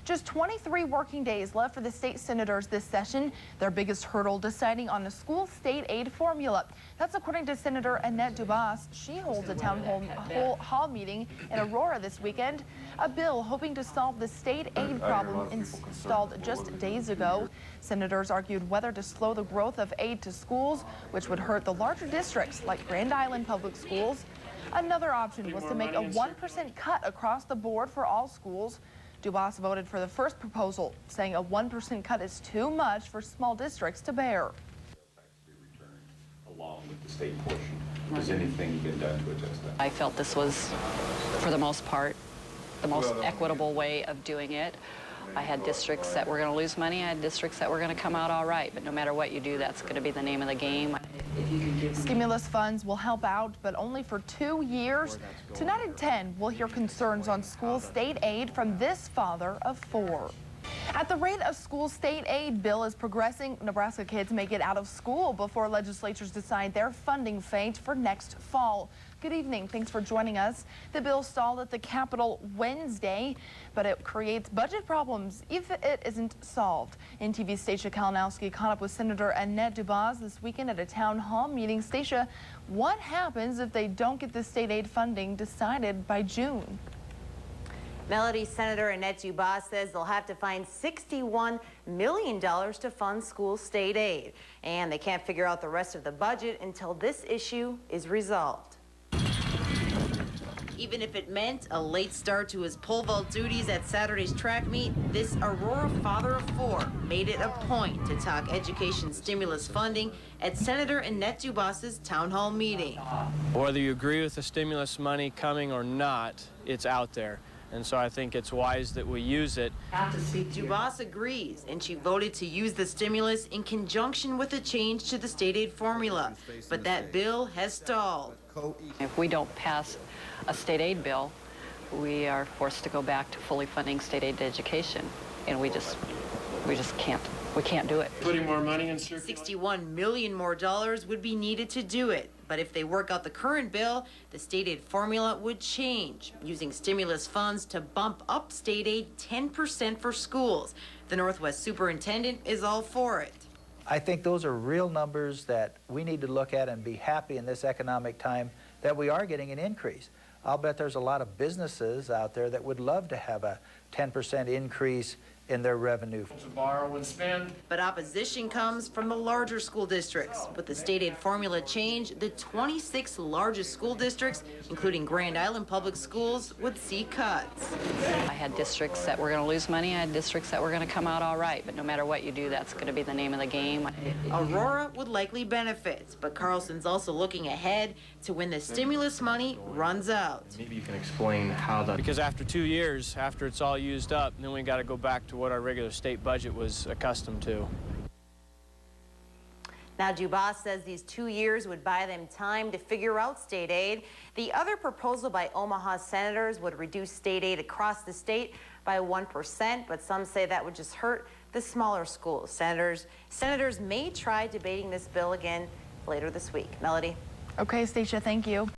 Just 23 working days left for the state senators this session. Their biggest hurdle deciding on the school state aid formula. That's according to Senator Annette Dubas. She holds a town hall meeting in Aurora this weekend. A bill hoping to solve the state aid problem installed just days ago. Senators argued whether to slow the growth of aid to schools, which would hurt the larger districts like Grand Island Public Schools. Another option was to make a 1% cut across the board for all schools. Dubas voted for the first proposal, saying a 1% cut is too much for small districts to bear. Along with the state portion, has anything been done to adjust that? I felt this was, for the most part, the most equitable way of doing it. I had districts that were going to lose money. I had districts that were going to come out all right. But no matter what you do, that's going to be the name of the game. Stimulus funds will help out, but only for 2 years. Tonight at 10, we'll hear concerns on school state aid from this father of 4. At the rate of school state aid bill is progressing, Nebraska kids may get out of school before legislatures decide their funding fate for next fall. Good evening. Thanks for joining us. The bill stalled at the Capitol Wednesday, but it creates budget problems if it isn't solved. NTV Stacia Kalinowski caught up with Senator Annette Dubas this weekend at a town hall meeting. Stacia, what happens if they don't get the state aid funding decided by June? Melody, Senator Annette Dubas says they'll have to find $61 million to fund school state aid. And they can't figure out the rest of the budget until this issue is resolved. Even if it meant a late start to his pole vault duties at Saturday's track meet, this Aurora father of 4 made it a point to talk education stimulus funding at Senator Annette Dubas's town hall meeting. Whether you agree with the stimulus money coming or not, it's out there. And so I think it's wise that we use it. Dubas agrees, and she voted to use the stimulus in conjunction with a change to the state aid formula. But that bill has stalled. If we don't pass a state aid bill, we are forced to go back to fully funding state aid to education. And we just can't. We can't do it. Putting more money in circulation. $61 million more would be needed to do it. But if they work out the current bill, the state aid formula would change, using stimulus funds to bump up state aid 10% for schools. The Northwest Superintendent is all for it. I think those are real numbers that we need to look at and be happy in this economic time that we are getting an increase. I'll bet there's a lot of businesses out there that would love to have a 10% increase in their revenue. To borrow and spend. But opposition comes from the larger school districts. With the state aid formula change, the 26 largest school districts, including Grand Island Public Schools, would see cuts. I had districts that were going to lose money. I had districts that were going to come out all right. But no matter what you do, that's going to be the name of the game. Aurora would likely benefit, but Carlson's also looking ahead to when the stimulus money runs out. Maybe you can explain how that... Because after 2 years, after it's all used up, then we got to go back to what our regular state budget was accustomed to. Now, Dubas says these 2 years would buy them time to figure out state aid. The other proposal by Omaha senators would reduce state aid across the state by 1%, but some say that would just hurt the smaller schools. Senators may try debating this bill again later this week. Melody? Okay, Stacia, thank you.